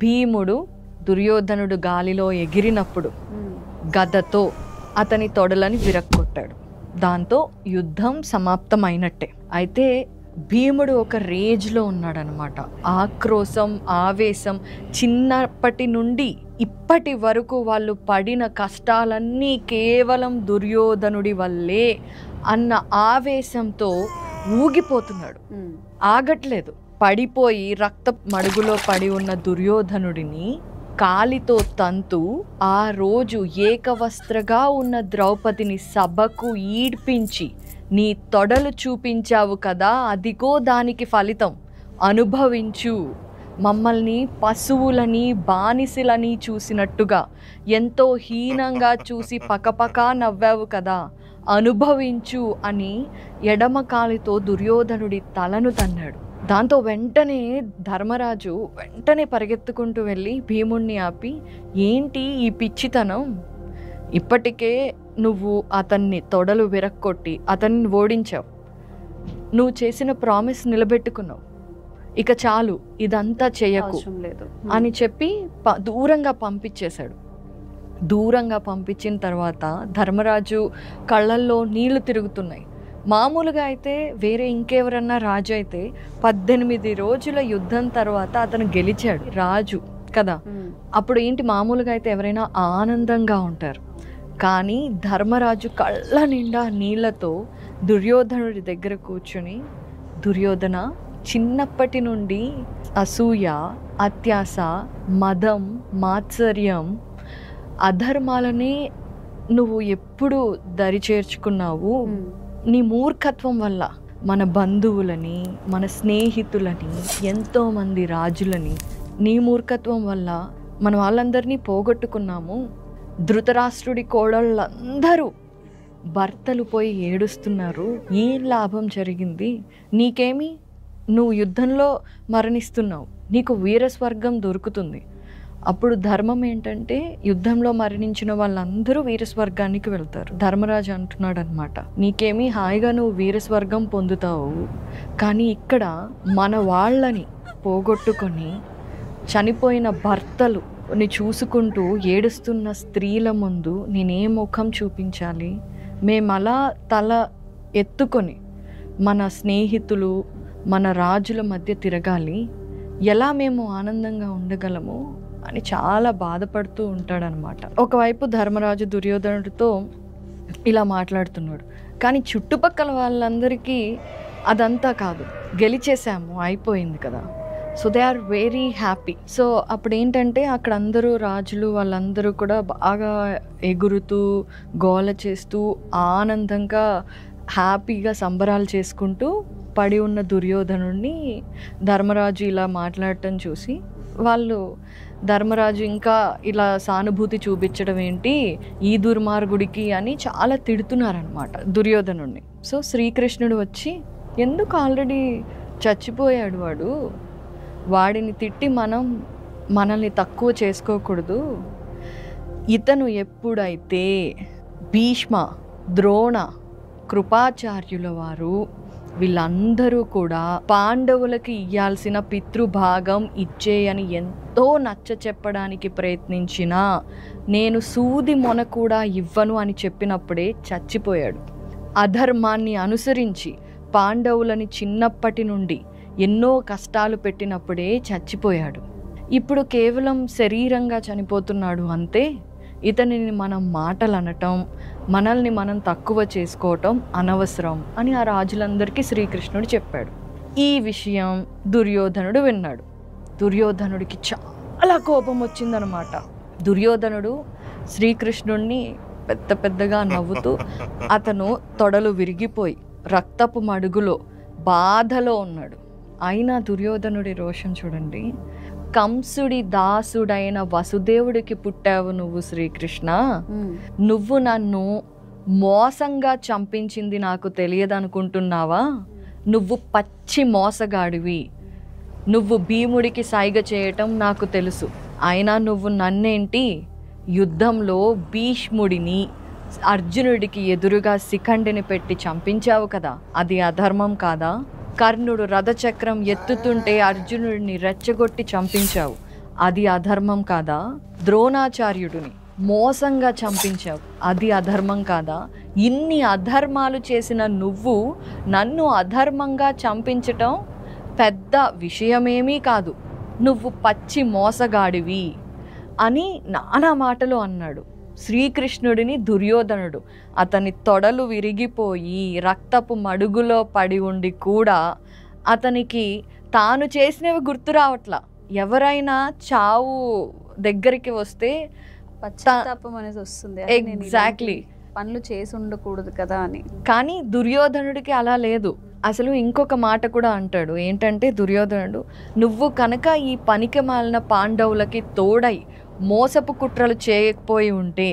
భీముడు దుర్యోధనుడు గాలిలో ఎగిరినప్పుడు గదతో అతని తొడలని విరక్కొట్టాడు. దాంతో యుద్ధం సమాప్తమైనట్టే. అయితే భీముడు ఒక రేజ్లో ఉన్నాడనమాట. ఆక్రోశం, ఆవేశం, చిన్నప్పటి నుండి ఇప్పటి వరకు వాళ్ళు పడిన కష్టాలన్నీ కేవలం దుర్యోధనుడి వల్లే అన్న ఆవేశంతో ఊగిపోతున్నాడు. ఆగట్లేదు. పడిపోయి రక్త మడుగులో పడి ఉన్న దుర్యోధనుడిని కాలితో తంతు ఆ రోజు ఏకవస్త్రగా ఉన్న ద్రౌపదిని సభకు ఈడ్పించి నీ తొడలు చూపించావు కదా, అదిగో దానికి ఫలితం అనుభవించు. మమ్మల్ని పశువులని బానిసలని చూసినట్టుగా ఎంతో హీనంగా చూసి పకపకా నవ్వావు కదా, అనుభవించు అని ఎడమ కాలితో దుర్యోధనుడి తలను తన్నాడు. దాంతో వెంటనే ధర్మరాజు పరిగెత్తుకుంటూ వెళ్ళి భీముణ్ణి ఆపి, ఏంటి ఈ పిచ్చితనం? ఇప్పటికే నువ్వు అతన్ని తొడలు విరక్కొట్టి అతన్ని ఓడించావు. నువ్వు చేసిన ప్రామిస్ నిలబెట్టుకున్నావు. ఇక చాలు, ఇదంతా చేయకు అని చెప్పి దూరంగా పంపించేశాడు. దూరంగా పంపించిన తర్వాత ధర్మరాజు కళ్ళల్లో నీళ్లు తిరుగుతున్నాయి. మామూలుగా అయితే వేరే ఇంకెవరన్నా రాజు అయితే 18 రోజుల యుద్ధం తర్వాత అతను గెలిచాడు, రాజు కదా. అప్పుడు ఏంటి, మామూలుగా అయితే ఎవరైనా ఆనందంగా ఉంటారు. కానీ ధర్మరాజు కళ్ళ నిండా నీళ్లతో దుర్యోధనుడి దగ్గర కూర్చుని, దుర్యోధన, చిన్నప్పటి నుండి అసూయ, అత్యాస, మదం, మాత్సర్యం, అధర్మాలని నువ్వు ఎప్పుడు దరి చేర్చుకున్నావు. నీ మూర్ఖత్వం వల్ల మన బంధువులని, మన స్నేహితులని, ఎంతోమంది రాజులని నీ మూర్ఖత్వం వల్ల మన వాళ్ళందరినీ పోగొట్టుకున్నాము. ధృతరాష్ట్రుడి కోడళ్ళందరూ భర్తలు పోయి ఏడుస్తున్నారు. ఏం లాభం జరిగింది నీకేమి? నువ్వు యుద్ధంలో మరణిస్తున్నావు, నీకు వీరస్వర్గం దొరుకుతుంది. అప్పుడు ధర్మం ఏంటంటే యుద్ధంలో మరణించిన వాళ్ళందరూ వీరస్వర్గానికి వెళ్తారు. ధర్మరాజు అంటున్నాడు అనమాట, నీకేమీ హాయిగా నువ్వు వీరస్వర్గం పొందుతావు, కానీ ఇక్కడ మన వాళ్ళని పోగొట్టుకొని చనిపోయిన భర్తలుని చూసుకుంటూ ఏడుస్తున్న స్త్రీల ముందు నేనే ముఖం చూపించాలి? మేమలా తల ఎత్తుకొని మన స్నేహితులు, మన రాజుల మధ్య తిరగాలి, ఎలా మేము ఆనందంగా ఉండగలము అని చాలా బాధపడుతూ ఉంటాడనమాట. ఒకవైపు ధర్మరాజు దుర్యోధనుడితో ఇలా మాట్లాడుతున్నాడు, కానీ చుట్టుపక్కల వాళ్ళందరికీ అదంతా కాదు, గెలిచేసాము, అయిపోయింది కదా. So they are very happy. So అప్పుడు ఏంటంటే అక్కడ అందరూ రాజులు వాళ్ళందరూ కూడా బాగా ఎగురుతూ గోల చేస్తూ ఆనందంగా హ్యాపీగా సంబరాలు చేసుకుంటూ పడి ఉన్న దుర్యోధనుడిని ధర్మరాజు ఇలా మాట్లాడటం చూసి వాళ్ళు, ధర్మరాజు ఇంకా ఇలా సానుభూతి చూపించడం ఏంటి ఈ దుర్మార్గుడికి అని చాలా తిడుతున్నారనమాట దుర్యోధనుడిని. సో శ్రీకృష్ణుడు వచ్చి, ఎందుకు ఆల్రెడీ చచ్చిపోయాడు వాడు, వాడిని తిట్టి మనల్ని తక్కువ చేసుకోకూడదు. ఇతను ఎప్పుడైతే భీష్మ, ద్రోణ, కృపాచార్యుల వారు వీళ్ళందరూ కూడా పాండవులకి ఇయ్యాల్సిన పితృభాగం ఇచ్చేయని ఎంతో నచ్చ చెప్పడానికి ప్రయత్నించినా నేను సూది మొన కూడా ఇవ్వను అని చెప్పినప్పుడే చచ్చిపోయాడు. అధర్మాన్ని అనుసరించి పాండవులని చిన్నప్పటి నుండి ఎన్నో కష్టాలు పెట్టినప్పుడే చచ్చిపోయాడు. ఇప్పుడు కేవలం శరీరంగా చనిపోతున్నాడు అంతే. ఇతనిని మనం మాటలు అనటం, మనల్ని మనం తక్కువ చేసుకోవటం అనవసరం అని ఆ రాజులందరికీ శ్రీకృష్ణుడు చెప్పాడు. ఈ విషయం దుర్యోధనుడు విన్నాడు. దుర్యోధనుడికి చాలా కోపం వచ్చిందనమాట. దుర్యోధనుడు శ్రీకృష్ణుడిని పెద్దగా నవ్వుతూ, అతను తొడలు విరిగిపోయి రక్తపు మడుగులో బాధలో ఉన్నాడు. అయినా దుర్యోధనుడి రోషం చూడండి. కంసుడి దాసుడైన వసుదేవుడికి పుట్టావు నువ్వు శ్రీకృష్ణ, నువ్వు నన్ను మోసంగా చంపించింది నాకు తెలియదనుకుంటున్నావా? నువ్వు పచ్చి మోసగాడివి. నువ్వు భీముడికి సైగ చేయటం నాకు తెలుసు, అయినా నువ్వు నన్నేంటి యుద్ధంలో భీష్ముడిని అర్జునుడికి ఎదురుగా శిఖండిని పెట్టి చంపించావు కదా, అది అధర్మం కాదా? కర్ణుడు రథచక్రం ఎత్తుతుంటే అర్జునుడిని రెచ్చగొట్టి చంపించావు, అది అధర్మం కాదా? ద్రోణాచార్యుడిని మోసంగా చంపించావు, అది అధర్మం కాదా? ఇన్ని అధర్మాలు చేసిన నువ్వు నన్ను అధర్మంగా చంపించటం పెద్ద విషయమేమీ కాదు, నువ్వు పచ్చి మోసగాడివి అని నానా మాటలు అన్నాడు. శ్రీకృష్ణుడిని దుర్యోధనుడు అతని తొడలు విరిగిపోయి రక్తపు మడుగులో పడి ఉండి కూడా అతనికి తాను చేసినవి గుర్తు రావట్లా. ఎవరైనా చావు దగ్గరికి వస్తే పశ్చాత్తాపం అనేది వస్తుంది, ఎగ్జాక్ట్లీ పనులు చేసి ఉండకూడదు కదా అని. కానీ దుర్యోధనుడికి అలా లేదు. అసలు ఇంకొక మాట కూడా అంటాడు, ఏంటంటే దుర్యోధనుడు, నువ్వు కనుక ఈ పనికి మాలిన పాండవులకి తోడై మోసపు కుట్రలు చేయకపోయి ఉంటే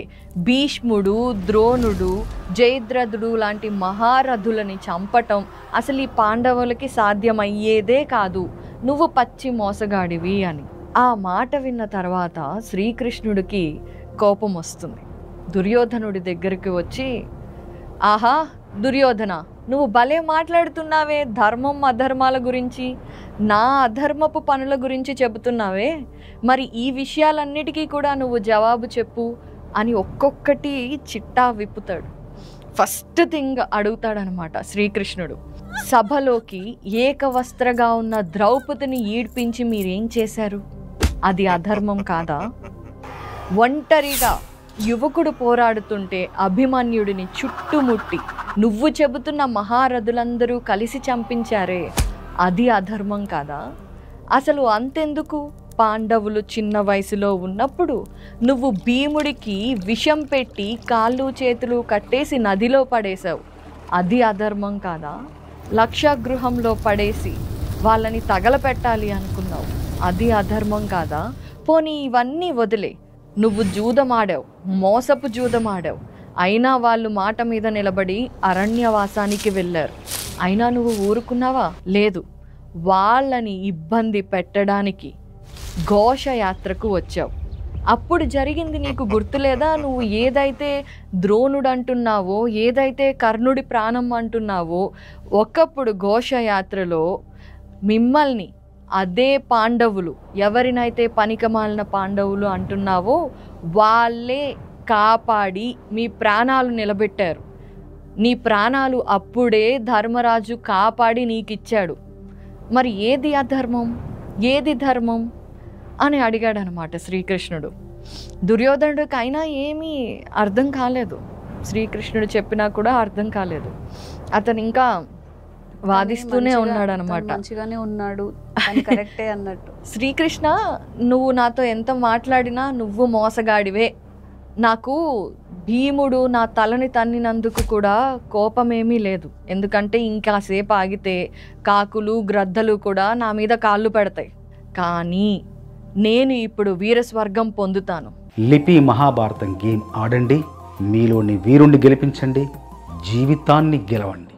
భీష్ముడు, ద్రోణుడు, జయద్రథుడు లాంటి మహారథులని చంపటం అసలు ఈ పాండవులకి సాధ్యమయ్యేదే కాదు, నువ్వు పచ్చి మోసగాడివి అని. ఆ మాట విన్న తర్వాత శ్రీకృష్ణుడికి కోపం వస్తుంది. దుర్యోధనుడి దగ్గరికి వచ్చి, ఆహా దుర్యోధన, నువ్వు భలే మాట్లాడుతున్నావే ధర్మం అధర్మాల గురించి, నా అధర్మపు పనుల గురించి చెబుతున్నావే, మరి ఈ విషయాలన్నిటికీ కూడా నువ్వు జవాబు చెప్పు అని ఒక్కొక్కటి చిట్టా విప్పుతాడు. ఫస్ట్ థింగ్ అడుగుతాడనమాట శ్రీకృష్ణుడు, సభలోకి ఏకవస్త్రగా ఉన్న ద్రౌపదిని ఈడ్పించి మీరేం చేశారు, అది అధర్మం కాదా? ఒంటరిగా యువకుడు పోరాడుతుంటే అభిమన్యుడిని చుట్టుముట్టి నువ్వు చెబుతున్న మహారథులందరూ కలిసి చంపించారే, అది అధర్మం కాదా? అసలు అంతెందుకు, పాండవులు చిన్న వయసులో ఉన్నప్పుడు నువ్వు భీముడికి విషం పెట్టి కాళ్ళు చేతులు కట్టేసి నదిలో పడేశావు, అది అధర్మం కాదా? లక్షగృహంలో పడేసి వాళ్ళని తగలపెట్టాలి అనుకున్నావు, అది అధర్మం కాదా? పోనీ ఇవన్నీ వదిలే, నువ్వు జూదమాడావు, మోసపు జూదమాడావు, అయినా వాళ్ళు మాట మీద నిలబడి అరణ్యవాసానికి వెళ్ళారు, అయినా నువ్వు ఊరుకున్నావా? లేదు, వాళ్ళని ఇబ్బంది పెట్టడానికి ఘోషయాత్రకు వచ్చావు. అప్పుడు జరిగింది నీకు గుర్తులేదా? నువ్వు ఏదైతే ద్రోణుడు అంటున్నావో, ఏదైతే కర్ణుడి ప్రాణం అంటున్నావో, ఒకప్పుడు ఘోషయాత్రలో మిమ్మల్ని అదే పాండవులు, ఎవరినైతే పనికిమాలిన పాండవులు అంటున్నావో వాళ్ళే కాపాడి మీ ప్రాణాలు నిలబెట్టారు. నీ ప్రాణాలు అప్పుడే ధర్మరాజు కాపాడి నీకిచ్చాడు. మరి ఏది అధర్మం, ఏది ధర్మం అని అడిగాడనమాట శ్రీకృష్ణుడు. దుర్యోధనుడికి అయినా ఏమీ అర్థం కాలేదు, శ్రీకృష్ణుడు చెప్పినా కూడా అర్థం కాలేదు. అతను ఇంకా వాదిస్తూనే ఉన్నాడు అనమాట. మంచిగానే ఉన్నాడు, కరెక్టే అన్నట్టు. శ్రీకృష్ణ, నువ్వు నాతో ఎంత మాట్లాడినా నువ్వు మోసగాడివే, నాకు భీముడు నా తలని తన్నినందుకు కూడా కోపమేమీ లేదు, ఎందుకంటే ఇంకాసేపు ఆగితే కాకులు గ్రద్దలు కూడా నా మీద కాళ్ళు పెడతాయి, కానీ నేను ఇప్పుడు వీరస్వర్గం పొందుతాను. లిపి మహాభారతం గేమ్ ఆడండి, మీలోని వీరుణ్ణి గెలిపించండి, జీవితాన్ని గెలవండి.